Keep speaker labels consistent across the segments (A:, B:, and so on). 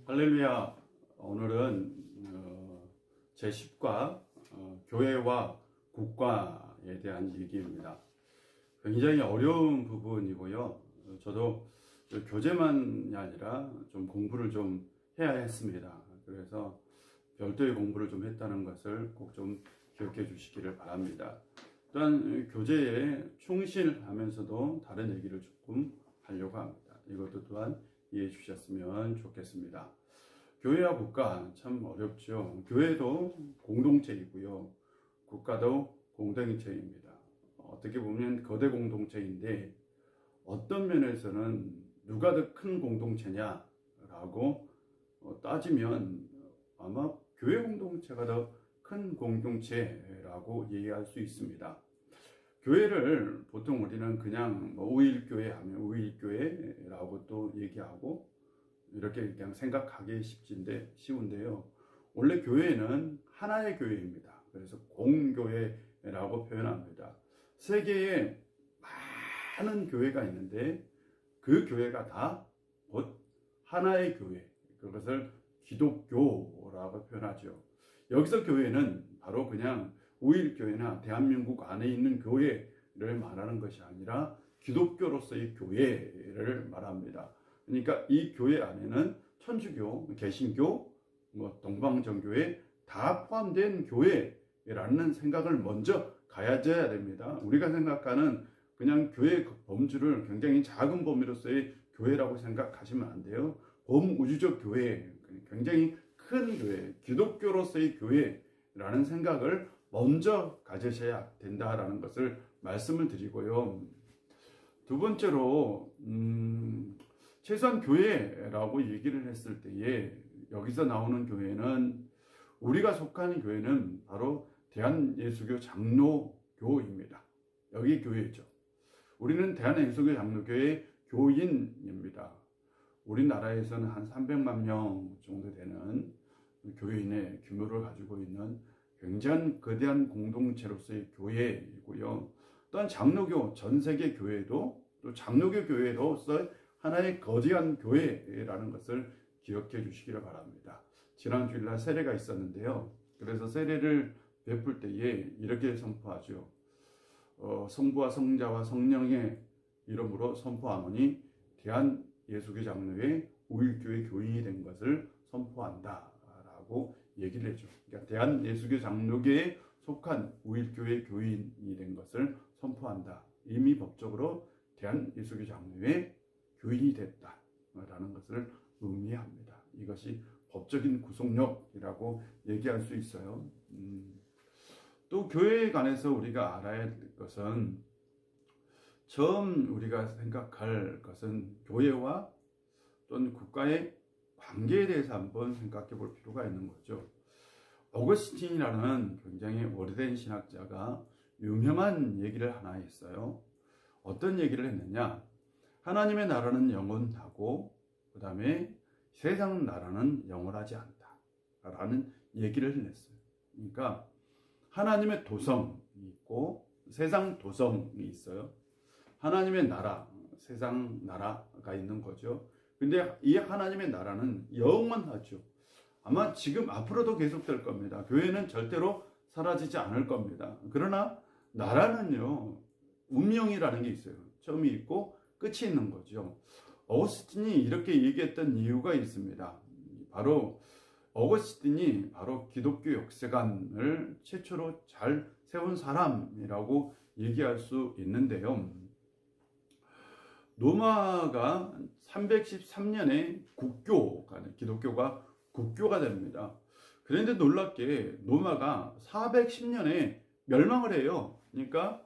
A: 할렐루야. 오늘은 제10과 교회와 국가에 대한 얘기입니다. 굉장히 어려운 부분이고요. 저도 교재만이 아니라 좀 공부를 좀 해야 했습니다. 그래서 별도의 공부를 좀 했다는 것을 꼭 좀 기억해 주시기를 바랍니다. 또한 교재에 충실하면서도 다른 얘기를 조금 하려고 합니다. 이것도 또한 이해해 주셨으면 좋겠습니다. 교회와 국가 참 어렵죠. 교회도 공동체이고요. 국가도 공동체입니다. 어떻게 보면 거대 공동체인데 어떤 면에서는 누가 더 큰 공동체냐라고 따지면 아마 교회 공동체가 더 큰 공동체라고 얘기할 수 있습니다. 교회를 보통 우리는 그냥 우일교회 하면 우일교회라고 또 얘기하고 이렇게 그냥 생각하기 쉬운데요. 원래 교회는 하나의 교회입니다. 그래서 공교회라고 표현합니다. 세계에 많은 교회가 있는데 그 교회가 다 곧 하나의 교회, 그것을 기독교라고 표현하죠. 여기서 교회는 바로 그냥 우일교회나 대한민국 안에 있는 교회를 말하는 것이 아니라 기독교로서의 교회를 말합니다. 그러니까 이 교회 안에는 천주교, 개신교, 동방정교회 다 포함된 교회라는 생각을 먼저 가져야 됩니다. 우리가 생각하는 그냥 교회 범주를 굉장히 작은 범위로서의 교회라고 생각하시면 안 돼요. 범우주적 교회, 굉장히 큰 교회, 기독교로서의 교회라는 생각을 먼저 가지셔야 된다라는 것을 말씀을 드리고요. 두 번째로 최소한 교회라고 얘기를 했을 때에 여기서 나오는 교회는 우리가 속하는 교회는 바로 대한예수교 장로교입니다. 여기 교회죠. 우리는 대한예수교 장로교의 교인입니다. 우리나라에서는 한 300만 명 정도 되는 교인의 규모를 가지고 있는 굉장히 거대한 공동체로서의 교회이고요. 또한 장로교, 전 세계 교회도 또 장로교 교회로서 하나의 거대한 교회라는 것을 기억해 주시기를 바랍니다. 지난 주일날 세례가 있었는데요. 그래서 세례를 베풀 때에 이렇게 선포하죠. 성부와 성자와 성령의 이름으로 선포하노니 대한예수교 장로의 우일교회 교인이 된 것을 선포한다 라고 얘기를 해줘. 그러니까 대한예수교 장로교에 속한 우일교회 교인이 된 것을 선포한다. 이미 법적으로 대한예수교 장로의 교인이 됐다라는 것을 의미합니다. 이것이 법적인 구속력이라고 얘기할 수 있어요. 또 교회에 관해서 우리가 알아야 될 것은 처음 우리가 생각할 것은 교회와 또는 국가의 관계에 대해서 한번 생각해 볼 필요가 있는 거죠. 어거스틴이라는 굉장히 오래된 신학자가 유명한 얘기를 하나 했어요. 어떤 얘기를 했느냐? 하나님의 나라는 영원하고 그 다음에 세상 나라는 영원하지 않다 라는 얘기를 했어요. 그러니까 하나님의 도성이 있고 세상 도성이 있어요. 하나님의 나라, 세상 나라가 있는 거죠. 근데 이 하나님의 나라는 영원하죠. 아마 지금 앞으로도 계속될 겁니다. 교회는 절대로 사라지지 않을 겁니다. 그러나 나라는요, 운명이라는 게 있어요. 처음이 있고 끝이 있는 거죠. 어거스틴이 이렇게 얘기했던 이유가 있습니다. 바로 어거스틴이 바로 기독교 역사관을 최초로 잘 세운 사람이라고 얘기할 수 있는데요. 로마가 313년에 기독교가 국교가 됩니다. 그런데 놀랍게 로마가 410년에 멸망을 해요. 그러니까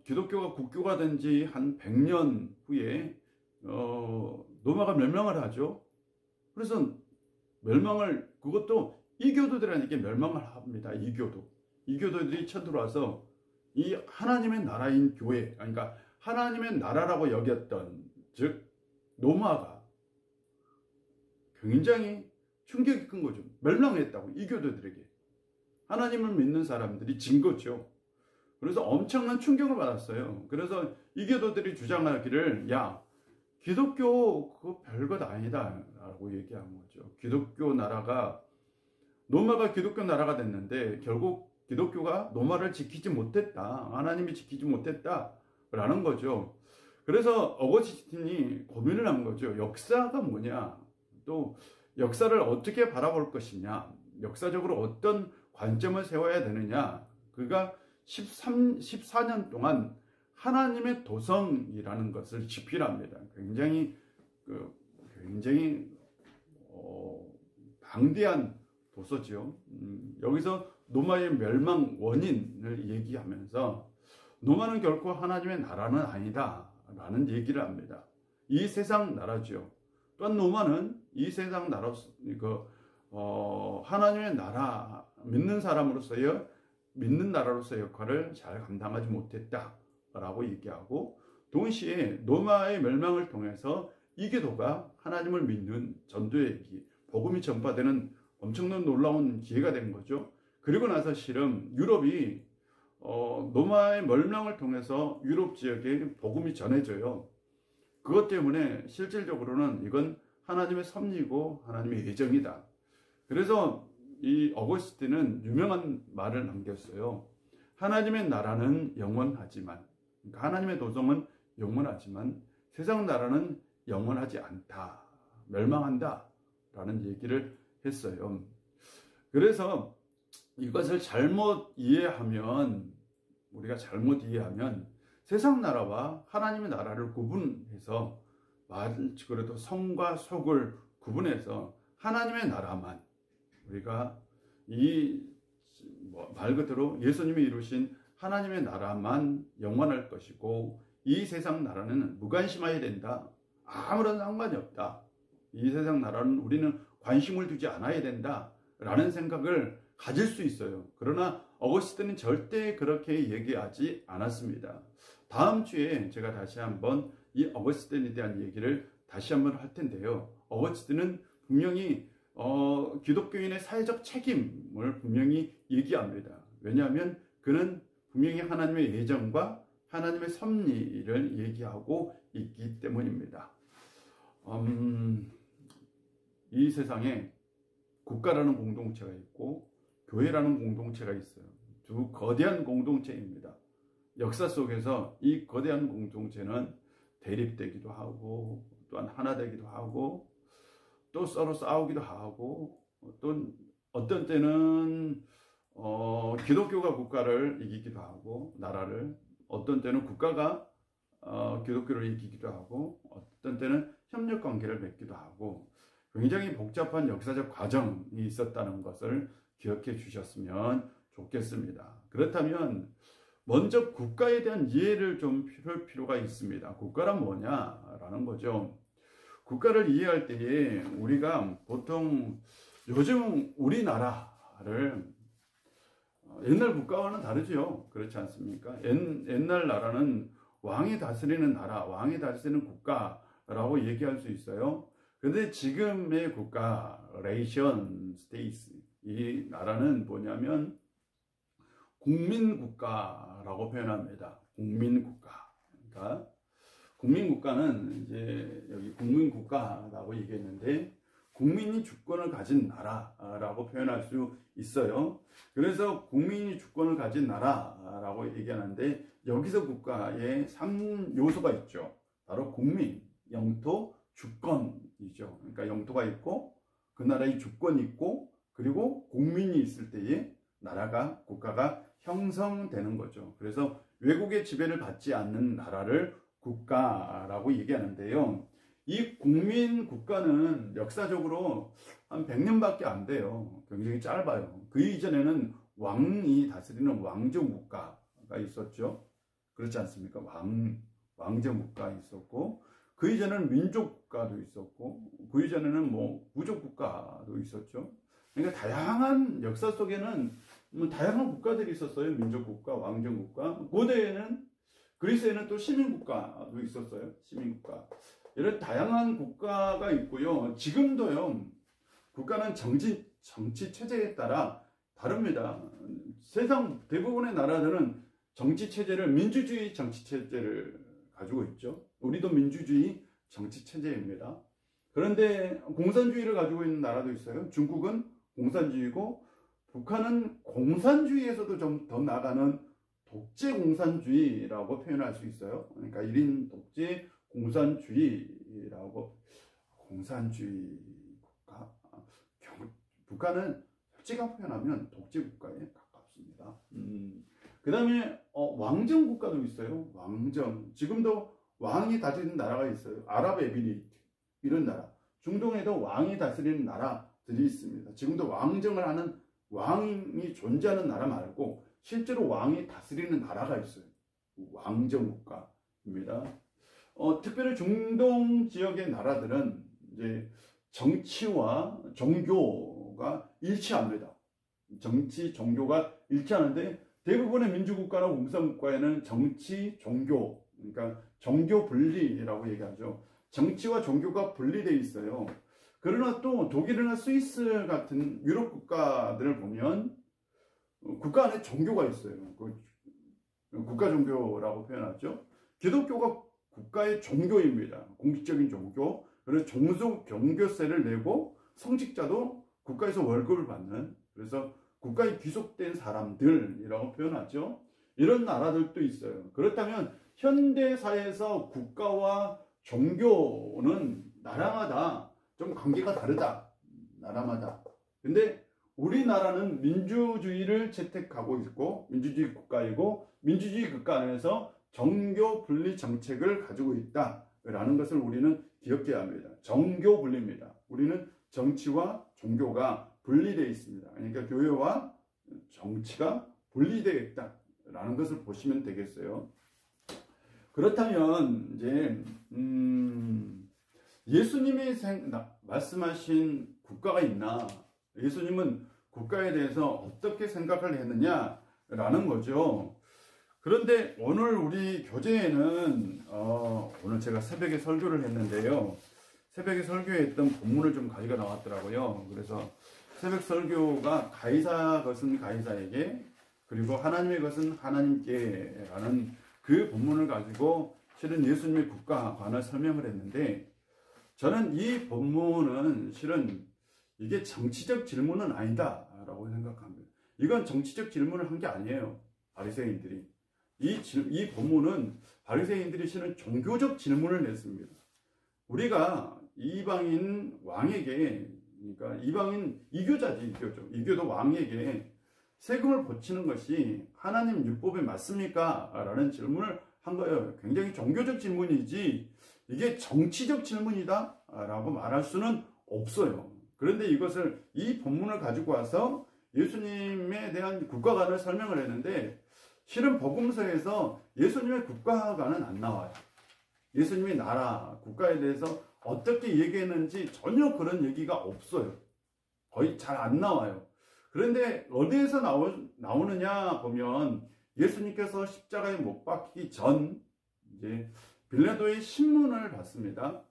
A: 기독교가 국교가 된 지 한 100년 후에 로마가 멸망을 하죠. 그래서 그것도 이교도들에게 멸망을 합니다. 이교도들이 쳐들어와서 이 하나님의 나라인 교회, 그러니까 하나님의 나라라고 여겼던, 즉 로마가 굉장히 충격이 큰 거죠. 멸망했다고, 이교도들에게. 하나님을 믿는 사람들이 진 거죠. 그래서 엄청난 충격을 받았어요. 그래서 이교도들이 주장하기를, 야, 기독교 그거 별것 아니다 라고 얘기한 거죠. 기독교 나라가, 로마가 기독교 나라가 됐는데 결국 기독교가 로마를 지키지 못했다, 하나님이 지키지 못했다 라는 거죠. 그래서 어거스틴이 고민을 한 거죠. 역사가 뭐냐, 또 역사를 어떻게 바라볼 것이냐, 역사적으로 어떤 관점을 세워야 되느냐. 그가 14년 동안 하나님의 도성이라는 것을 집필합니다. 굉장히 방대한 도서죠. 여기서 로마의 멸망 원인을 얘기하면서 로마는 결코 하나님의 나라는 아니다 라는 얘기를 합니다. 이 세상 나라죠. 또한 로마는 이 세상 나라로서 하나님의 나라, 믿는 사람으로서의 믿는 나라로서의 역할을 잘 감당하지 못했다라고 얘기하고, 동시에 로마의 멸망을 통해서 이교도가 하나님을 믿는 전도의 복음이 전파되는 엄청난 놀라운 기회가 된 거죠. 그리고 나서 실은 유럽이 로마의 멸망을 통해서 유럽 지역에 복음이 전해져요. 그것 때문에 실질적으로는 이건 하나님의 섭리고 하나님의 예정이다. 그래서 이 어거스틴은 유명한 말을 남겼어요. 하나님의 나라는 영원하지만, 그러니까 하나님의 도성은 영원하지만 세상 나라는 영원하지 않다, 멸망한다 라는 얘기를 했어요. 그래서 이것을 우리가 잘못 이해하면 세상 나라와 하나님의 나라를 구분해서, 그래도 성과 속을 구분해서 하나님의 나라만, 우리가 말 그대로 예수님이 이루신 하나님의 나라만 영원할 것이고, 이 세상 나라는 무관심해야 된다, 아무런 상관이 없다, 이 세상 나라는 우리는 관심을 두지 않아야 된다 라는 생각을 가질 수 있어요. 그러나 어거스틴은 절대 그렇게 얘기하지 않았습니다. 다음 주에 제가 다시 한번 이 어거스틴에 대한 얘기를 다시 한번 할 텐데요. 어거스틴은 분명히 기독교인의 사회적 책임을 분명히 얘기합니다. 왜냐하면 그는 분명히 하나님의 예정과 하나님의 섭리를 얘기하고 있기 때문입니다. 이 세상에 국가라는 공동체가 있고 교회라는 공동체가 있어요. 두 거대한 공동체입니다. 역사 속에서 이 거대한 공동체는 대립되기도 하고, 또한 하나 되기도 하고, 또 서로 싸우기도 하고, 또 어떤 때는 기독교가 국가를 이기기도 하고, 나라를, 어떤 때는 국가가 기독교를 이기기도 하고, 어떤 때는 협력 관계를 맺기도 하고, 굉장히 복잡한 역사적 과정이 있었다는 것을 기억해 주셨으면 좋겠습니다. 그렇다면 먼저 국가에 대한 이해를 좀 할 필요가 있습니다. 국가란 뭐냐라는 거죠. 국가를 이해할 때에 우리가 보통 요즘 우리나라를 옛날 국가와는 다르죠. 그렇지 않습니까? 옛날 나라는 왕이 다스리는 나라, 왕이 다스리는 국가라고 얘기할 수 있어요. 근데 지금의 국가, 레이션 스테이트, 이 나라는 뭐냐면 국민국가라고 표현합니다. 국민국가. 그러니까 국민국가는 이제 여기 국민국가라고 얘기했는데, 국민이 주권을 가진 나라라고 표현할 수 있어요. 그래서 국민이 주권을 가진 나라라고 얘기하는데, 여기서 국가에 3요소가 있죠. 바로 국민, 영토, 주권이죠. 그러니까 영토가 있고 그 나라의 주권이 있고, 그리고 국민이 있을 때에 나라가, 국가가 형성되는 거죠. 그래서 외국의 지배를 받지 않는 나라를 국가라고 얘기하는데요. 이 국민 국가는 역사적으로 한 100년밖에 안 돼요. 굉장히 짧아요. 그 이전에는 왕이 다스리는 왕정 국가가 있었죠. 그렇지 않습니까? 왕정 국가 있었고, 그 이전에는 민족 국가도 있었고, 그 이전에는 부족 국가도 있었죠. 그러니까 다양한 역사 속에는 다양한 국가들이 있었어요. 민족 국가, 왕정 국가. 고대에는, 그리스에는 또 시민 국가도 있었어요. 시민 국가. 이런 다양한 국가가 있고요. 지금도요. 국가는 정치 체제에 따라 다릅니다. 세상 대부분의 나라들은 정치 체제를 민주주의 정치 체제를 가지고 있죠. 우리도 민주주의 정치 체제입니다. 그런데 공산주의를 가지고 있는 나라도 있어요. 중국은 공산주의고 북한은 공산주의에서도 좀 더 나아가는 독재 공산주의라고 표현할 수 있어요. 그러니까 1인 독재 공산주의라고 공산주의 국가 북한은 솔직히 표현하면 독재 국가에 가깝습니다. 그 다음에 왕정 국가도 있어요. 왕정. 지금도 왕이 다스리는 나라가 있어요. 아랍에미리트 이런 나라. 중동에도 왕이 다스리는 나라들이 있습니다. 지금도 왕정을 하는 왕이 존재하는 나라 말고 실제로 왕이 다스리는 나라가 있어요. 왕정 국가입니다. 특별히 중동 지역의 나라들은 이제 정치와 종교가 일치합니다. 정치, 종교가 일치하는데 대부분의 민주국가나 공산국가에는 정치, 종교, 그러니까 종교 분리라고 얘기하죠. 정치와 종교가 분리되어 있어요. 그러나 또 독일이나 스위스 같은 유럽 국가들을 보면 국가 안에 종교가 있어요. 국가 종교라고 표현하죠. 기독교가 국가의 종교입니다. 공식적인 종교. 그래서 종속 경교세를 내고 성직자도 국가에서 월급을 받는, 그래서 국가에 귀속된 사람들이라고 표현하죠. 이런 나라들도 있어요. 그렇다면 현대사에서 국가와 종교는 나라마다 좀 관계가 다르다. 나라마다. 근데 우리나라는 민주주의를 채택하고 있고 민주주의 국가이고 민주주의 국가 안에서 정교 분리 정책을 가지고 있다라는 것을 우리는 기억해야 합니다. 정교 분리입니다. 우리는 정치와 종교가 분리되어 있습니다. 그러니까 교회와 정치가 분리되어 있다라는 것을 보시면 되겠어요. 그렇다면 이제 예수님이 말씀하신 국가가 있나? 예수님은 국가에 대해서 어떻게 생각을 했느냐라는 거죠. 그런데 오늘 우리 교재에는 오늘 제가 새벽에 설교를 했는데요. 새벽에 설교했던 본문을 좀 가지고 나왔더라고요. 그래서 새벽 설교가 가이사 것은 가이사에게 그리고 하나님의 것은 하나님께 라는 그 본문을 가지고 실은 예수님의 국가관을 설명을 했는데 저는 이 본문은 실은 이게 정치적 질문은 아니다 라고 생각합니다. 이건 정치적 질문을 한 게 아니에요. 바리새인들이. 이 본문은 바리새인들이 실은 종교적 질문을 냈습니다. 우리가 이방인 왕에게, 그러니까 이방인 이교자지, 이교도 왕에게 세금을 바치는 것이 하나님 율법에 맞습니까? 라는 질문을 한 거예요. 굉장히 종교적 질문이지 이게 정치적 질문이다 라고 말할 수는 없어요. 그런데 이것을 이 본문을 가지고 와서 예수님에 대한 국가관을 설명을 했는데 실은 복음서에서 예수님의 국가관은 안 나와요. 예수님의 나라, 국가에 대해서 어떻게 얘기했는지 전혀 그런 얘기가 없어요. 거의 잘 안 나와요. 그런데 어디에서 나오느냐 보면 예수님께서 십자가에 못 박히기 전 이제 빌라도의 신문을 받습니다.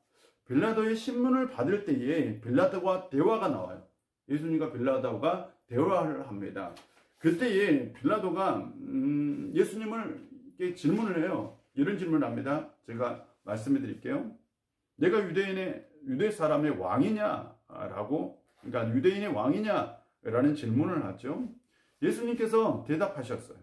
A: 빌라도의 신문을 받을 때에 빌라도와 대화가 나와요. 예수님과 빌라도가 대화를 합니다. 그때에 빌라도가 예수님을 이렇게 질문을 해요. 이런 질문을 합니다. 제가 말씀해 드릴게요. 내가 유대 사람의 왕이냐라고, 그러니까 유대인의 왕이냐라는 질문을 하죠. 예수님께서 대답하셨어요.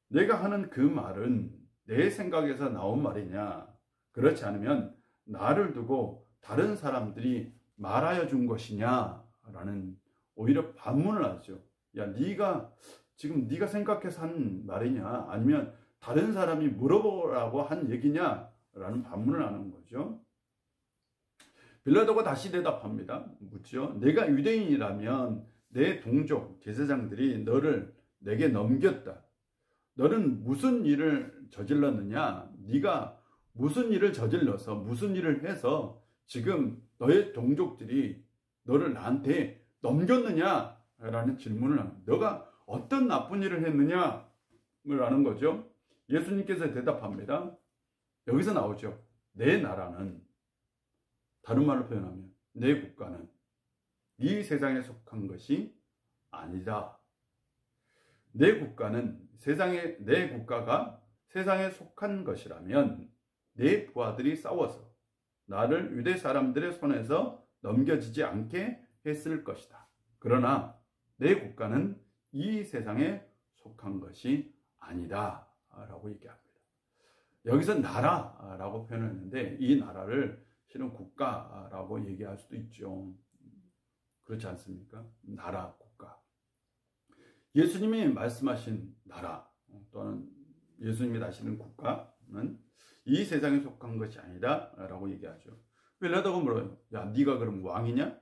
A: 내가 하는 그 말은 내 생각에서 나온 말이냐? 그렇지 않으면 나를 두고 다른 사람들이 말하여 준 것이냐? 라는 오히려 반문을 하죠. 야, 네가 지금 네가 생각해서 한 말이냐? 아니면 다른 사람이 물어보라고 한 얘기냐? 라는 반문을 하는 거죠. 빌라도가 다시 대답합니다. 묻죠. 내가 유대인이라면 내 동족 제사장들이 너를 내게 넘겼다. 너는 무슨 일을 저질렀느냐? 네가 무슨 일을 저질러서 무슨 일을 해서 지금 너의 동족들이 너를 나한테 넘겼느냐? 라는 질문을 합니다. 너가 어떤 나쁜 일을 했느냐? 라는 거죠. 예수님께서 대답합니다. 여기서 나오죠. 내 나라는, 다른 말로 표현하면 내 국가는 이 세상에 속한 것이 아니다. 내 국가는 내 국가가 세상에 속한 것이라면 내 부하들이 싸워서 나를 유대 사람들의 손에서 넘겨지지 않게 했을 것이다. 그러나 내 국가는 이 세상에 속한 것이 아니다 라고 얘기합니다. 여기서 나라라고 표현했는데 이 나라를 실은 국가라고 얘기할 수도 있죠. 그렇지 않습니까? 나라, 국가. 예수님이 말씀하신 나라 또는 예수님이 다시는 국가는 이 세상에 속한 것이 아니다 라고 얘기하죠. 빌라도가 물어요. 야, 네가 그럼 왕이냐?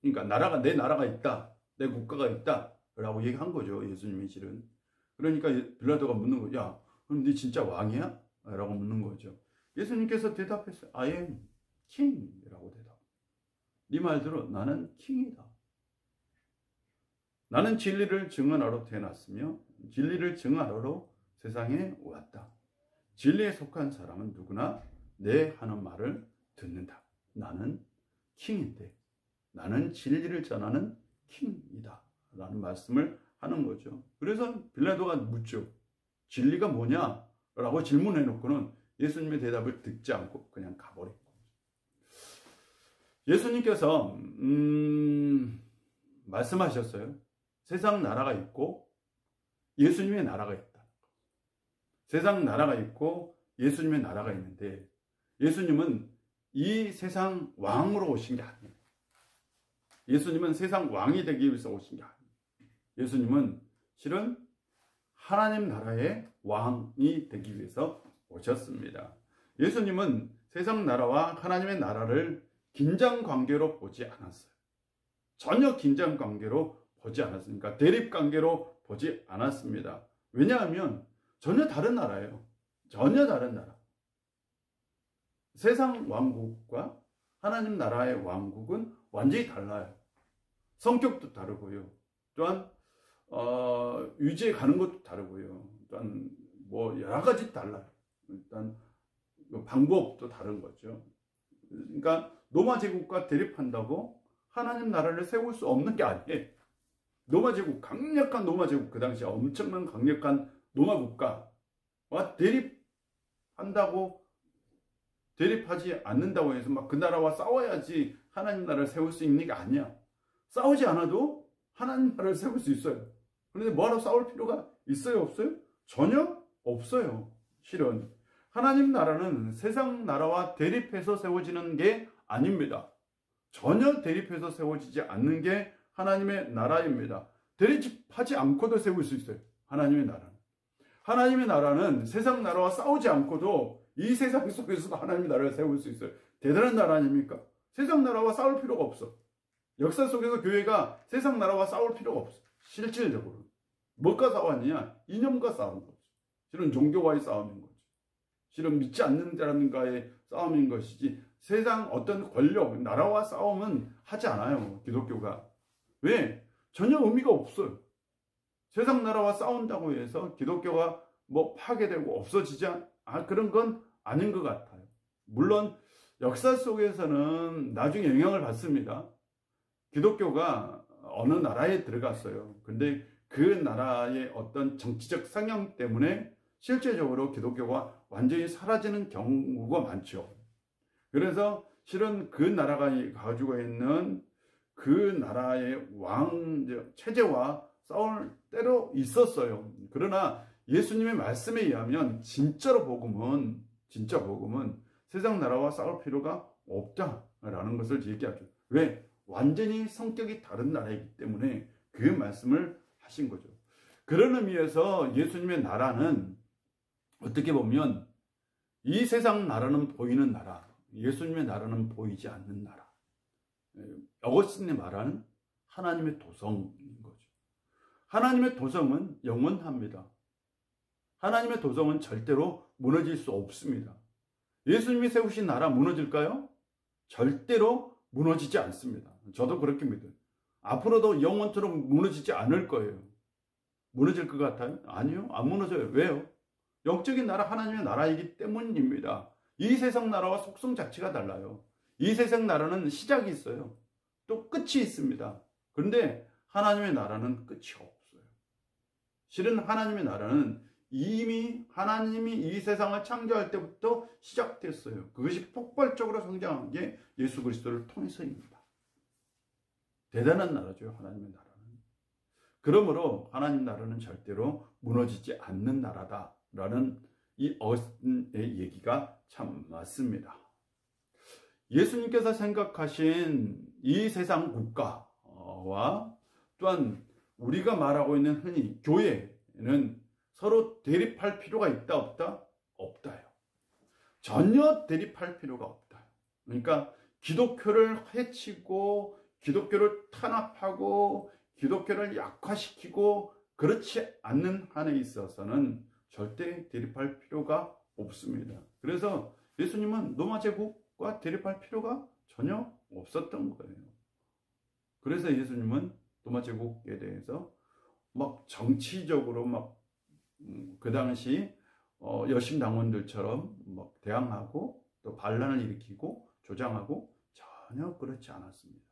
A: 그러니까 내 나라가 있다, 내 국가가 있다 라고 얘기한 거죠. 예수님이 실은. 그러니까 빌라도가 묻는 거죠. 야, 그럼 네 진짜 왕이야? 라고 묻는 거죠. 예수님께서 대답했어요. I am king 라고 대답. 네 말대로 나는 킹이다. 나는 진리를 증언하러 태어났으며 진리를 증언하러 세상에 왔다. 진리에 속한 사람은 누구나 내 하는 말을 듣는다. 나는 킹인데 나는 진리를 전하는 킹이다 라는 말씀을 하는 거죠. 그래서 빌라도가 묻죠. 진리가 뭐냐? 라고 질문해 놓고는 예수님의 대답을 듣지 않고 그냥 가버린 거죠. 예수님께서 말씀하셨어요. 세상 나라가 있고 예수님의 나라가 있다. 세상 나라가 있고 예수님의 나라가 있는데 예수님은 이 세상 왕으로 오신 게 아니에요. 예수님은 세상 왕이 되기 위해서 오신 게 아니에요. 예수님은 실은 하나님 나라의 왕이 되기 위해서 오셨습니다. 예수님은 세상 나라와 하나님의 나라를 긴장 관계로 보지 않았어요. 전혀 긴장 관계로 보지 않았으니까 대립 관계로 보지 않았습니다. 왜냐하면 전혀 다른 나라예요. 전혀 다른 나라. 세상 왕국과 하나님 나라의 왕국은 완전히 달라요. 성격도 다르고요. 또한 유지해 가는 것도 다르고요. 또한 뭐 여러 가지 달라요. 일단 방법도 다른 거죠. 그러니까 로마 제국과 대립한다고 하나님 나라를 세울 수 없는 게 아니에요. 로마 제국, 강력한 로마 제국, 그 당시에 엄청난 강력한 로마 국가와 대립하지 않는다고 해서 막 그 나라와 싸워야지 하나님 나라를 세울 수 있는 게 아니야. 싸우지 않아도 하나님 나라를 세울 수 있어요. 그런데 뭐하러 싸울 필요가 있어요? 없어요? 전혀 없어요. 실은 하나님 나라는 세상 나라와 대립해서 세워지는 게 아닙니다. 전혀 대립해서 세워지지 않는 게 하나님의 나라입니다. 대립하지 않고도 세울 수 있어요. 하나님의 나라는. 하나님의 나라는 세상 나라와 싸우지 않고도 이 세상 속에서도 하나님의 나라를 세울 수 있어요. 대단한 나라 아닙니까? 세상 나라와 싸울 필요가 없어. 역사 속에서 교회가 세상 나라와 싸울 필요가 없어. 실질적으로. 뭐가 싸웠느냐? 이념과 싸운 거죠. 실은 종교와의 싸움인 거죠. 실은 믿지 않는 사람과의 싸움인 것이지 세상 어떤 권력, 나라와 싸움은 하지 않아요. 기독교가. 왜? 전혀 의미가 없어요. 세상 나라와 싸운다고 해서 기독교가 뭐 파괴되고 없어지지 그런 건 아닌 것 같아요. 물론 역사 속에서는 나중에 영향을 받습니다. 기독교가 어느 나라에 들어갔어요. 근데 그 나라의 어떤 정치적 성향 때문에 실제적으로 기독교가 완전히 사라지는 경우가 많죠. 그래서 실은 그 나라가 가지고 있는 그 나라의 왕 체제와 싸울 때로 있었어요. 그러나 예수님의 말씀에 의하면 진짜 복음은 세상 나라와 싸울 필요가 없다라는 것을 얘기하죠. 왜? 완전히 성격이 다른 나라이기 때문에 그 말씀을 하신 거죠. 그런 의미에서 예수님의 나라는 어떻게 보면 이 세상 나라는 보이는 나라, 예수님의 나라는 보이지 않는 나라. 어거스틴의 말하는 하나님의 도성인 거죠. 하나님의 도성은 영원합니다. 하나님의 도성은 절대로 무너질 수 없습니다. 예수님이 세우신 나라 무너질까요? 절대로 무너지지 않습니다. 저도 그렇게 믿어요. 앞으로도 영원토록 무너지지 않을 거예요. 무너질 것 같아요? 아니요, 안 무너져요. 왜요? 영적인 나라, 하나님의 나라이기 때문입니다. 이 세상 나라와 속성 자체가 달라요. 이 세상 나라는 시작이 있어요. 또 끝이 있습니다. 그런데 하나님의 나라는 끝이 없어요. 실은 하나님의 나라는 이미 하나님이 이 세상을 창조할 때부터 시작됐어요. 그것이 폭발적으로 성장한 게 예수 그리스도를 통해서입니다. 대단한 나라죠, 하나님의 나라는. 그러므로 하나님 나라는 절대로 무너지지 않는 나라다라는 이 어른의 얘기가 참 맞습니다. 예수님께서 생각하신 이 세상 국가와 또한 우리가 말하고 있는 흔히 교회는 서로 대립할 필요가 있다 없다? 없다요. 전혀 대립할 필요가 없다. 그러니까 기독교를 해치고 기독교를 탄압하고 기독교를 약화시키고 그렇지 않는 한에 있어서는 절대 대립할 필요가 없습니다. 그래서 예수님은 로마 제국과 대립할 필요가 전혀 없었던 거예요. 그래서 예수님은 로마 제국에 대해서 막 정치적으로 막 그 당시 여심당원들처럼 막 대항하고 또 반란을 일으키고 조장하고 전혀 그렇지 않았습니다.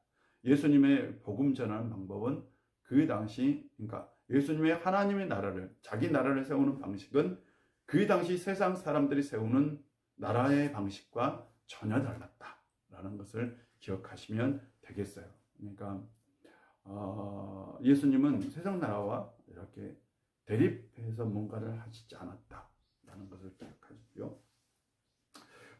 A: 예수님의 복음 전하는 방법은 그 당시, 그러니까 예수님의 하나님의 나라를, 자기 나라를 세우는 방식은 그 당시 세상 사람들이 세우는 나라의 방식과 전혀 달랐다라는 것을 기억하시면 되겠어요. 그러니까 예수님은 세상 나라와 이렇게 대립해서 뭔가를 하시지 않았다라는 것을 기억하시고요.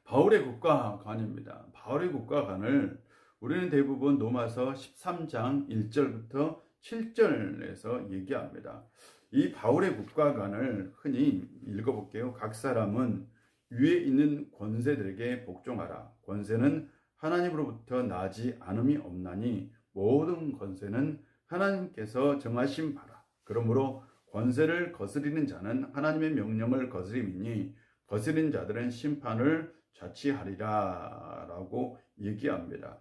A: 바울의 국가관입니다. 바울의 국가관을 우리는 대부분 로마서 13장 1절부터 7절에서 얘기합니다. 이 바울의 국가관을 흔히 읽어볼게요. 각 사람은 위에 있는 권세들에게 복종하라. 권세는 하나님으로부터 나지 않음이 없나니 모든 권세는 하나님께서 정하신 바라. 그러므로 권세를 거스리는 자는 하나님의 명령을 거스림이니 거스린 자들은 심판을 자취하리라 라고 얘기합니다.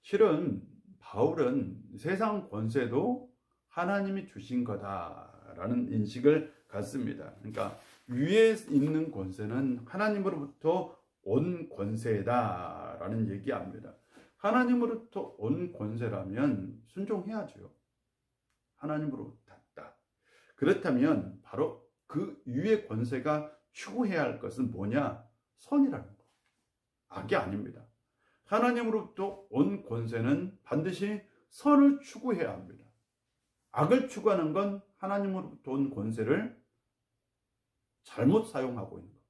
A: 실은 바울은 세상 권세도 하나님이 주신 거다라는 인식을 갖습니다. 그러니까 위에 있는 권세는 하나님으로부터 온 권세다라는 얘기합니다. 하나님으로부터 온 권세라면 순종해야죠. 하나님으로부터 왔다. 그렇다면 바로 그 위의 권세가 추구해야 할 것은 뭐냐? 선이라는 거. 악이 아닙니다. 하나님으로부터 온 권세는 반드시 선을 추구해야 합니다. 악을 추구하는 건 하나님으로부터 온 권세를 잘못 사용하고 있는 겁니다.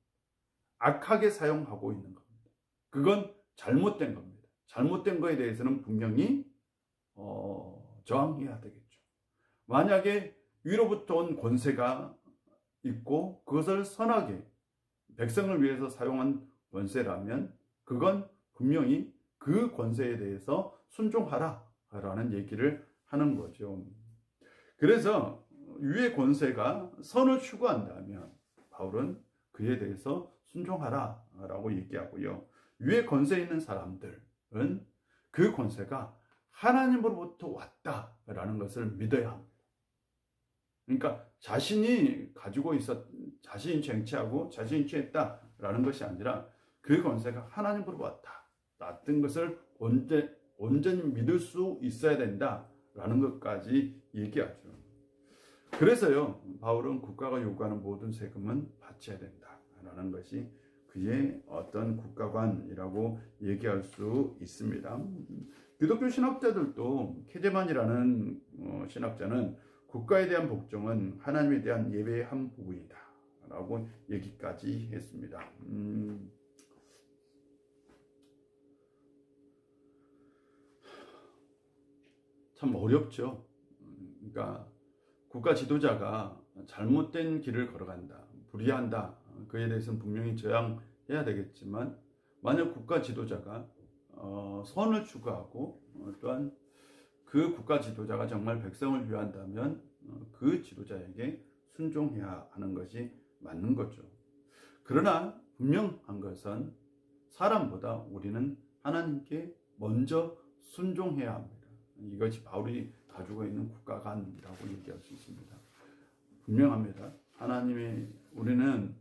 A: 악하게 사용하고 있는 겁니다. 그건 잘못된 겁니다. 잘못된 거에 대해서는 분명히 저항해야 되겠죠. 만약에 위로부터 온 권세가 있고 그것을 선하게 백성을 위해서 사용한 권세라면 그건 분명히 그 권세에 대해서 순종하라 라는 얘기를 하는 거죠. 그래서 위의 권세가 선을 추구한다면 바울은 그에 대해서 순종하라 라고 얘기하고요. 위에 권세 있는 사람들은 그 권세가 하나님으로부터 왔다라는 것을 믿어야 합니다. 그러니까 자신이 가지고 자신이 쟁취하고 자신이 취했다라는 것이 아니라 그 권세가 하나님으로부터 왔던 것을 온전히 믿을 수 있어야 된다라는 것까지 얘기하죠. 그래서요, 바울은 국가가 요구하는 모든 세금은 바쳐야 된다라는 것이 그의 어떤 국가관이라고 얘기할 수 있습니다. 기독교 신학자들도 케제만이라는 신학자는 국가에 대한 복종은 하나님에 대한 예배의 한 부분이다 라고 얘기까지 했습니다. 참 어렵죠. 그러니까 국가 지도자가 잘못된 길을 걸어간다, 불의한다, 그에 대해서는 분명히 저항해야 되겠지만 만약 국가 지도자가 선을 추구하고 또한 그 국가 지도자가 정말 백성을 위한다면 그 지도자에게 순종해야 하는 것이 맞는 거죠. 그러나 분명한 것은 사람보다 우리는 하나님께 먼저 순종해야 합니다. 이것이 바울이 가지고 있는 국가관이라고 얘기할 수 있습니다. 분명합니다. 우리는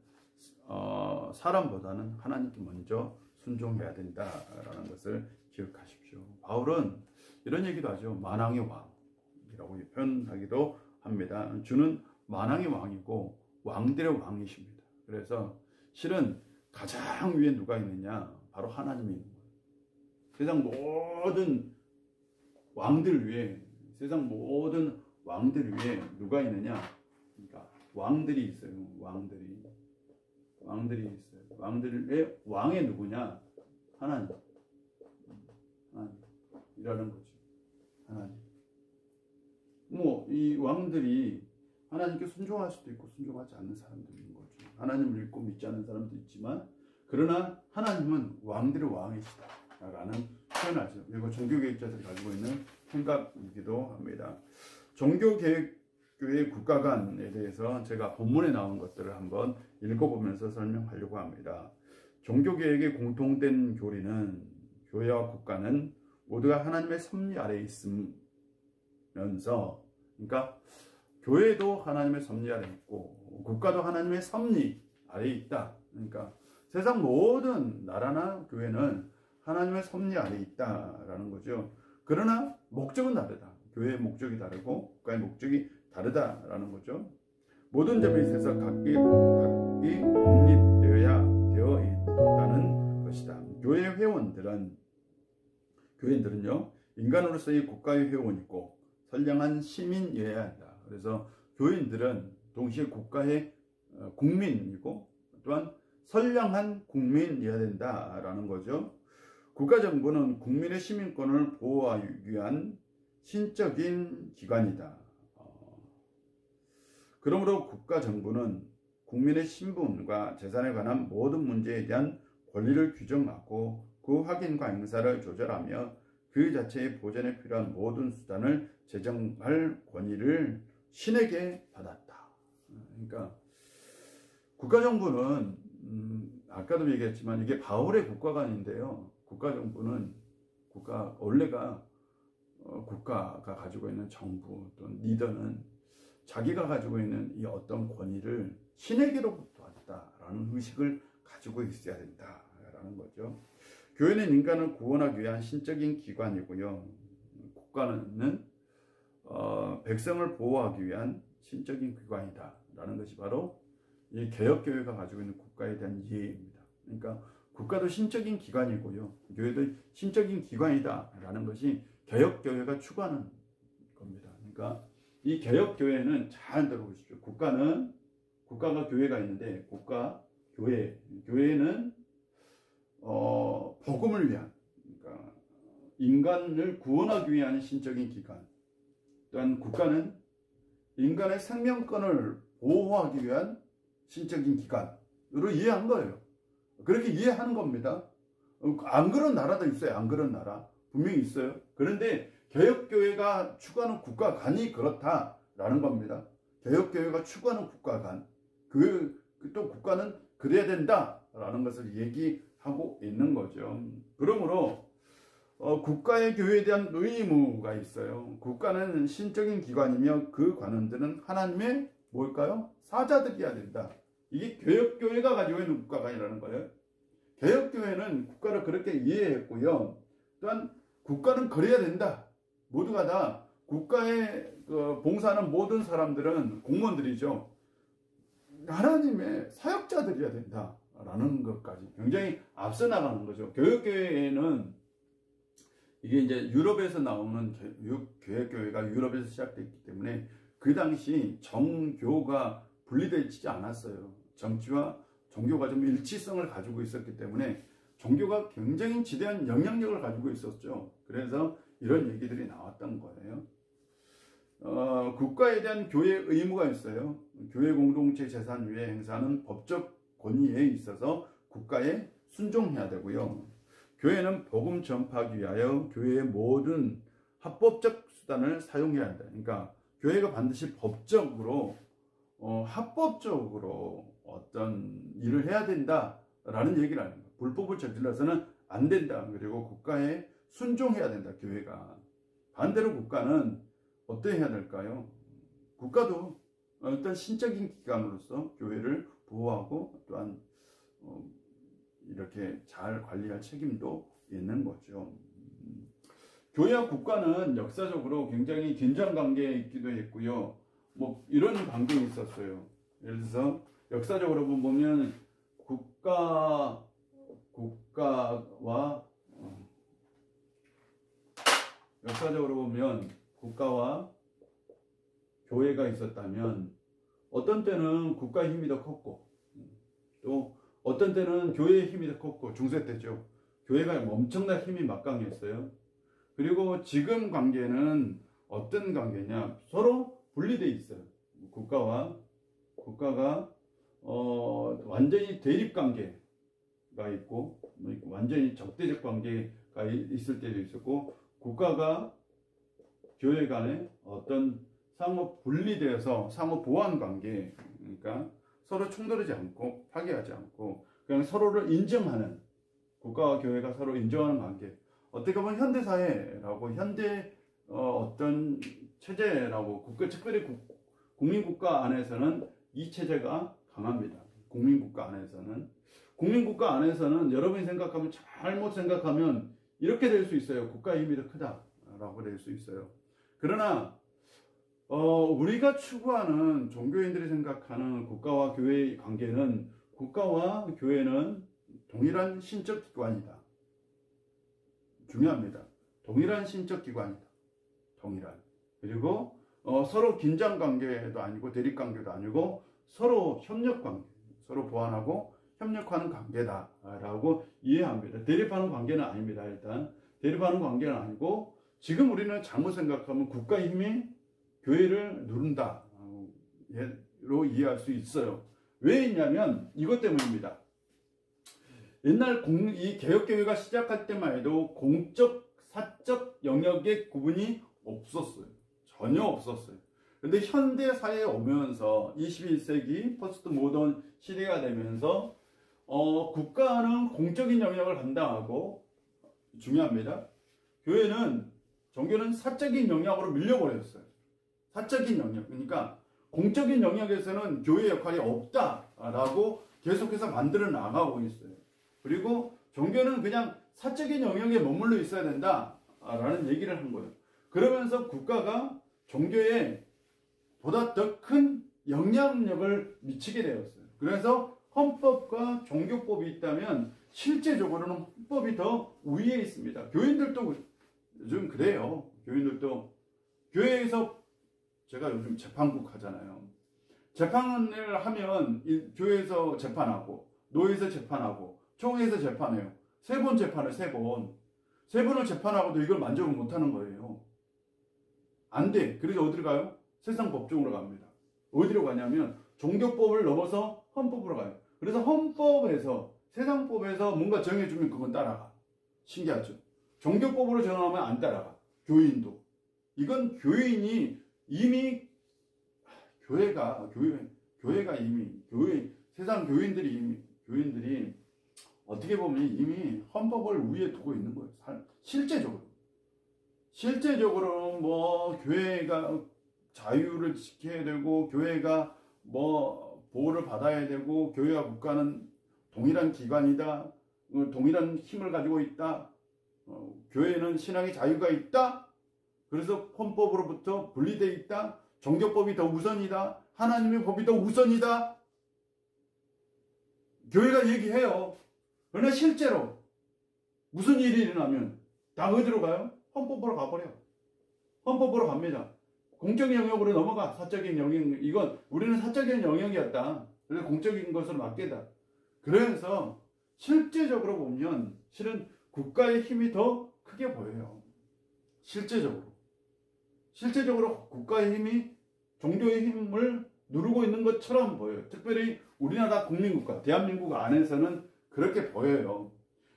A: 사람보다는 하나님께 먼저 순종해야 된다라는 것을 기억하십시오. 바울은 이런 얘기도 하죠. 만왕의 왕이라고 표현하기도 합니다. 주는 만왕의 왕이고 왕들의 왕이십니다. 그래서 실은 가장 위에 누가 있느냐? 바로 하나님이 있는 거예요. 세상 모든 왕들 위에, 세상 모든 왕들 위에 누가 있느냐? 그러니까 왕들이 있어요. 왕들이 있어요. 왕들의 왕이 누구냐? 하나님. 하나님이라는 거죠. 하나님. 뭐 이 왕들이 하나님께 순종할 수도 있고 순종하지 않는 사람도 있는 거죠. 하나님을 믿고 믿지 않는 사람도 있지만, 그러나 하나님은 왕들의 왕이시다 라는 표현하죠. 그리고 종교개혁자들이 가지고 있는 생각이기도 합니다. 종교개혁교회 국가관에 대해서 제가 본문에 나온 것들을 한번 읽어보면서 설명하려고 합니다. 종교개혁의 공통된 교리는 교회와 국가는 모두가 하나님의 섭리 아래에 있으면서, 그러니까 교회도 하나님의 섭리 아래에 있고 국가도 하나님의 섭리 아래에 있다. 그러니까 세상 모든 나라나 교회는 하나님의 섭리 아래에 있다라는 거죠. 그러나 목적은 다르다. 교회의 목적이 다르고 국가의 목적이 다르다라는 거죠. 모든 점에 있어서 각기 독립되어야 되어 있다는 것이다. 교회 교인들은요, 인간으로서의 국가의 회원이고 선량한 시민이어야 한다. 그래서 교인들은 동시에 국가의 국민이고 또한 선량한 국민이어야 된다라는 거죠. 국가정부는 국민의 시민권을 보호하기 위한 신적인 기관이다. 그러므로 국가정부는 국민의 신분과 재산에 관한 모든 문제에 대한 권리를 규정하고 그 확인과 행사를 조절하며 그 자체의 보전에 필요한 모든 수단을 제정할 권위를 신에게 받았다. 그러니까 국가정부는 아까도 얘기했지만 이게 바울의 국가관인데요. 국가정부는 원래가 국가가 가지고 있는 정부 또는 리더는 자기가 가지고 있는 이 어떤 권위를 신에게로부터 왔다라는 의식을 가지고 있어야 된다라는 거죠. 교회는 인간을 구원하기 위한 신적인 기관이고요. 국가는 백성을 보호하기 위한 신적인 기관이다라는 것이 바로 이 개혁교회가 가지고 있는 국가에 대한 이해입니다. 그러니까 국가도 신적인 기관이고요. 교회도 신적인 기관이다라는 것이 개혁교회가 추구하는 겁니다. 그러니까 이 개혁교회는 잘 들어보십시오. 국가가 교회가 있는데 교회는 복음을 위한, 그러니까 인간을 구원하기 위한 신적인 기관, 또한 국가는 인간의 생명권을 보호하기 위한 신적인 기관으로 이해한 거예요. 그렇게 이해하는 겁니다. 안 그런 나라도 있어요. 안 그런 나라 분명히 있어요. 그런데 개혁교회가 추구하는 국가관이 그렇다라는 겁니다. 개혁교회가 추구하는 국가관, 또 국가는 그래야 된다라는 것을 얘기하고 있는 거죠. 그러므로 국가의 교회에 대한 의무가 있어요. 국가는 신적인 기관이며 그 관원들은 하나님의 뭘까요? 사자들이어야 된다. 이게 개혁교회가 가지고 있는 국가관이라는 거예요. 개혁교회는 국가를 그렇게 이해했고요. 또한 국가는 그래야 된다. 모두가 다 국가에 봉사하는 모든 사람들은 공무원들이죠. 하나님의 사역자들이어야 된다라는 것까지 굉장히 앞서 나가는 거죠. 개혁교회에는 이게 이제 유럽에서 나오는 개혁교회가 유럽에서 시작됐기 때문에 그 당시 정교가 분리되지 않았어요. 정치와 종교가 좀 일치성을 가지고 있었기 때문에 종교가 굉장히 지대한 영향력을 가지고 있었죠. 그래서 이런 얘기들이 나왔던 거예요. 국가에 대한 교회 의무가 있어요. 교회 공동체 재산 위에 행사하는 법적 권위에 있어서 국가에 순종해야 되고요. 교회는 복음 전파하기 위하여 교회의 모든 합법적 수단을 사용해야 한다. 그러니까 교회가 반드시 법적으로 합법적으로 어떤 일을 해야 된다라는 얘기를 하는 거예요. 불법을 저질러서는 안 된다. 그리고 국가에 순종해야 된다. 교회가. 반대로 국가는 어떻게 해야 될까요? 국가도 일단 신적인 기관으로서 교회를 보호하고 또한 이렇게 잘 관리할 책임도 있는 거죠. 교회와 국가는 역사적으로 굉장히 긴장 관계에 있기도 했고요. 뭐 이런 관계가 있었어요. 예를 들어서 역사적으로 보면 국가와 역사적으로 보면 국가와 교회가 있었다면 어떤 때는 국가의 힘이 더 컸고 또 어떤 때는 교회의 힘이 더 컸고 중세 때죠. 교회가 엄청난 힘이 막강했어요. 그리고 지금 관계는 어떤 관계냐? 서로 분리되어 있어요. 국가가 완전히 대립 관계가 있고 완전히 적대적 관계가 있을 때도 있었고 국가가 교회 간에 어떤 상호 분리되어서 상호 보완 관계, 그러니까 서로 충돌하지 않고 파괴하지 않고 그냥 서로를 인정하는, 국가와 교회가 서로 인정하는 관계. 어떻게 보면 현대사회라고 현대 어떤 체제라고 특별히 국민국가 안에서는 이 체제가 강합니다. 국민국가 안에서는 여러분이 생각하면 잘못 생각하면 이렇게 될 수 있어요. 국가의 힘이 더 크다라고 될 수 있어요. 그러나 우리가 추구하는 종교인들이 생각하는 국가와 교회의 관계는 국가와 교회는 동일한 신적 기관이다. 중요합니다. 동일한 신적 기관이다. 동일한. 그리고 서로 긴장 관계도 아니고 대립 관계도 아니고 서로 협력 관계, 서로 보완하고 협력하는 관계다라고 이해합니다. 대립하는 관계는 아닙니다. 일단 대립하는 관계는 아니고 지금 우리는 잘못 생각하면 국가의 힘이 교회를 누른다로 이해할 수 있어요. 왜 있냐면 이것 때문입니다. 옛날 이 개혁교회가 시작할 때만 해도 공적, 사적 영역의 구분이 없었어요. 전혀 없었어요. 근데 현대사회에 오면서 21세기 포스트 모던 시대가 되면서 국가는 공적인 영역을 담당하고, 중요합니다. 종교는 사적인 영역으로 밀려버렸어요. 사적인 영역. 그러니까 공적인 영역에서는 교회 역할이 없다라고 계속해서 만들어 나가고 있어요. 그리고 종교는 그냥 사적인 영역에 머물러 있어야 된다라는 얘기를 한 거예요. 그러면서 국가가 종교에 보다 더 큰 영향력을 미치게 되었어요. 그래서 헌법과 종교법이 있다면 실제적으로는 헌법이 더 우위에 있습니다. 교인들도 요즘 그래요. 교회에서 제가 요즘 재판국 하잖아요. 재판을 하면 교회에서 재판하고 노예에서 재판하고 총회에서 재판해요. 3번 재판을 3번을 재판하고도 이걸 만족을 못하는 거예요. 안 돼. 그래서 어디로 가요? 세상 법정으로 갑니다. 어디로 가냐면 종교법을 넘어서 헌법으로 가요. 그래서 세상법에서 뭔가 정해주면 그건 따라가. 신기하죠? 종교법으로 정하면 안 따라가. 교인도. 이건 교인이 이미 교인들이 어떻게 보면 이미 헌법을 위에 두고 있는 거예요. 실제적으로 뭐 교회가 자유를 지켜야 되고 교회가 뭐 보호를 받아야 되고 교회와 국가는 동일한 기관이다. 동일한 힘을 가지고 있다. 교회는 신앙의 자유가 있다. 그래서 헌법으로부터 분리되어 있다. 종교법이 더 우선이다. 하나님의 법이 더 우선이다. 교회가 얘기해요. 그러나 실제로 무슨 일이 일어나면 다 어디로 가요? 헌법으로 가버려. 헌법으로 갑니다. 공적인 영역으로 넘어가. 사적인 영역. 이건 우리는 사적인 영역이었다. 그래서 공적인 것으로 맡기다. 그래서 실제적으로 보면 실은 국가의 힘이 더 크게 보여요. 실제적으로 국가의 힘이 종교의 힘을 누르고 있는 것처럼 보여요. 특별히 우리나라 국민국가, 대한민국 안에서는 그렇게 보여요.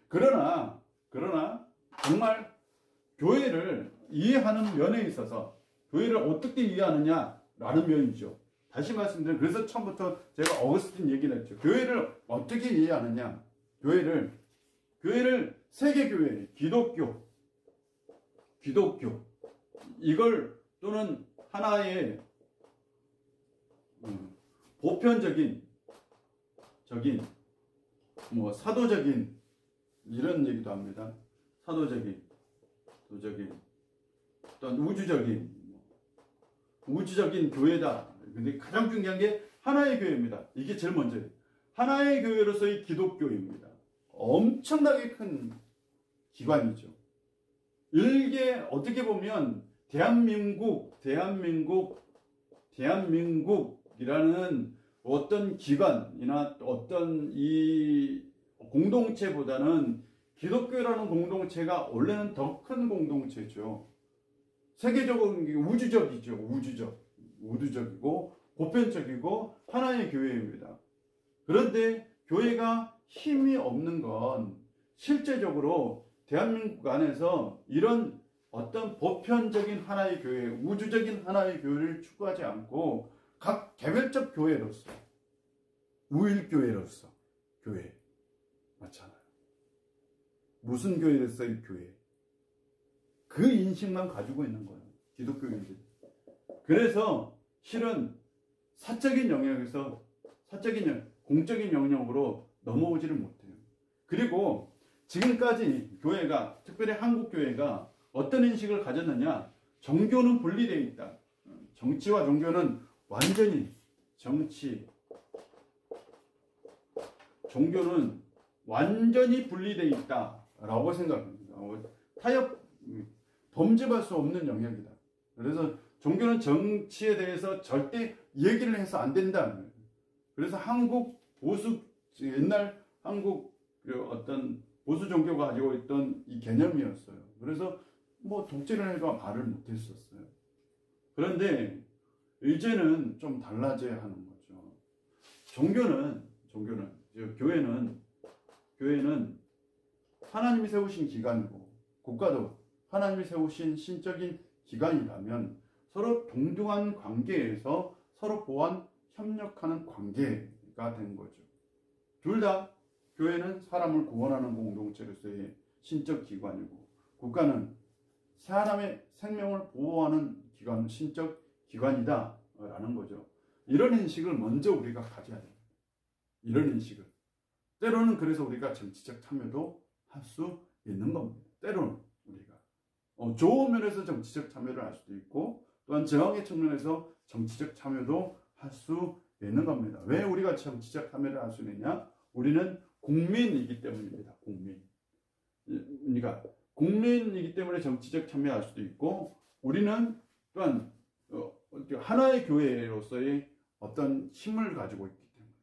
A: 그러나 정말 교회를 이해하는 면에 있어서 교회를 어떻게 이해하느냐라는 면이죠. 다시 말씀드리면 그래서 처음부터 제가 어거스틴 얘기를 했죠. 교회를 어떻게 이해하느냐. 교회를 세계교회, 기독교 이걸 또는 하나의 보편적인 뭐 사도적인 이런 얘기도 합니다. 사도적인, 도적인, 또는 우주적인 우주적인 교회다. 근데 가장 중요한 게 하나의 교회입니다. 이게 제일 먼저예요. 하나의 교회로서의 기독교입니다. 엄청나게 큰 기관이죠. 이게 어떻게 보면 대한민국이라는 어떤 기관이나 어떤 이 공동체보다는 기독교라는 공동체가 원래는 더 큰 공동체죠. 세계적으로 우주적이죠. 우주적이고 보편적이고 하나의 교회입니다. 그런데 교회가 힘이 없는 건 실제적으로 대한민국 안에서 이런 어떤 보편적인 하나의 교회, 우주적인 하나의 교회를 추구하지 않고 각 개별적 교회로서, 우일교회로서 교회 맞잖아요. 무슨 교회로서의 교회, 그 인식만 가지고 있는 거예요. 기독교인들이. 그래서 실은 사적인 영역에서 공적인 영역으로 넘어오지를 못해요. 그리고 지금까지 교회가, 특별히 한국 교회가 어떤 인식을 가졌느냐? 종교는 분리되어 있다. 정치와 종교는 완전히 종교는 완전히 분리되어 있다라고 생각합니다. 타협, 범접할 수 없는 영역이다. 그래서 종교는 정치에 대해서 절대 얘기를 해서 안 된다. 그래서 한국 보수, 옛날 한국 어떤 보수 종교가 가지고 있던 이 개념이었어요. 그래서 뭐 독재를 해도 말을 못했었어요. 그런데 이제는 좀 달라져야 하는 거죠. 교회는 하나님이 세우신 기관이고 국가도 하나님이 세우신 신적인 기관이라면 서로 동등한 관계에서 서로 보완 협력하는 관계가 된 거죠. 둘 다 교회는 사람을 구원하는 공동체로서의 신적 기관이고 국가는 사람의 생명을 보호하는 기관, 신적 기관이다 라는 거죠. 이런 인식을 먼저 우리가 가져야 됩니다. 이런 인식을. 때로는 그래서 우리가 정치적 참여도 할 수 있는 겁니다. 때로는 우리가 좋은 면에서 정치적 참여를 할 수도 있고 또한 저항의 측면에서 정치적 참여도 할 수 있는 겁니다. 왜 우리가 정치적 참여를 할 수 있느냐? 우리는 국민이기 때문입니다. 그러니까 국민이기 때문에 정치적 참여할 수도 있고 우리는 또한 하나의 교회로서의 어떤 힘을 가지고 있기 때문에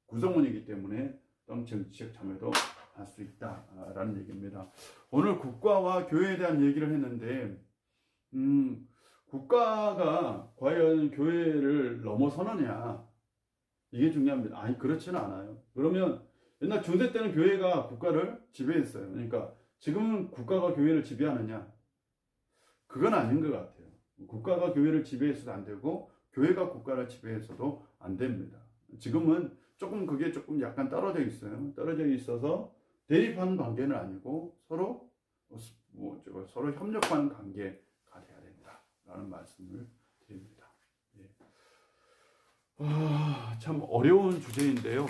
A: 구성원이기 때문에 또한 정치적 참여도 할 수 있다라는 얘기입니다. 오늘 국가와 교회에 대한 얘기를 했는데 국가가 과연 교회를 넘어서느냐 이게 중요합니다. 아니 그렇지는 않아요. 그러면 옛날 중세 때는 교회가 국가를 지배했어요. 그러니까 지금은 국가가 교회를 지배하느냐? 그건 아닌 것 같아요. 국가가 교회를 지배해서도 안 되고 교회가 국가를 지배해서도 안 됩니다. 지금은 그게 조금 약간 떨어져 있어요. 떨어져 있어서 대립하는 관계는 아니고 서로 협력하는 관계가 돼야 된다라는 말씀을 드립니다. 예. 참 어려운 주제인데요.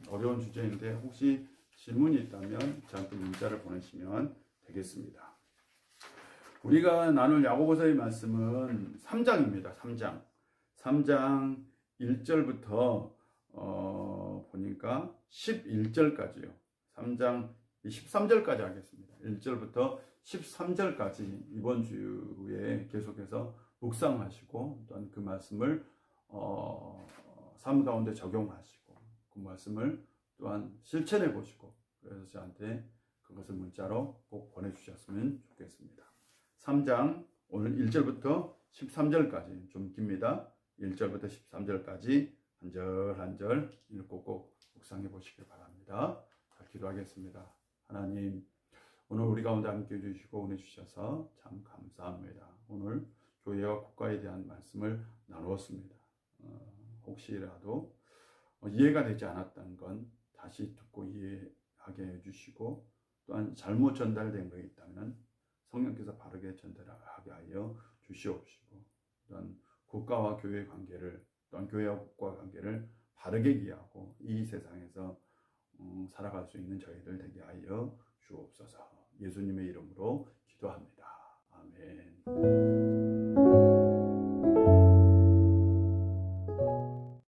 A: 어려운 주제인데 혹시 질문이 있다면 저한테 문자를 보내시면 되겠습니다. 우리가 나눌 야고보서의 말씀은 3장입니다. 3장 1절부터 보니까 11절까지요. 3장 13절까지 하겠습니다. 1절부터 13절까지 이번 주에 계속해서 묵상하시고 또한 그 말씀을 삶 가운데 적용하시고 그 말씀을 또한 실천해 보시고 그래서 저한테 그것을 문자로 꼭 보내주셨으면 좋겠습니다. 3장 오늘 1절부터 13절까지 좀 깁니다. 1절부터 13절까지 한 절 한 절 읽고 꼭 묵상해 보시길 바랍니다. 자, 기도하겠습니다. 하나님 오늘 우리 가운데 함께 해주시고 은혜 주셔서 참 감사합니다. 오늘 교회와 국가에 대한 말씀을 나누었습니다. 혹시라도 이해가 되지 않았던 건 다시 듣고 이해하게 해주시고 또한 잘못 전달된 것이 있다면 성령께서 바르게 전달하게 하여 주시옵시고 또한 국가와 교회의 관계를 또한 교회와 국가 관계를 바르게 이해하고 이 세상에서 살아갈 수 있는 저희들 되게 하여 주옵소서. 예수님의 이름으로 기도합니다. 아멘.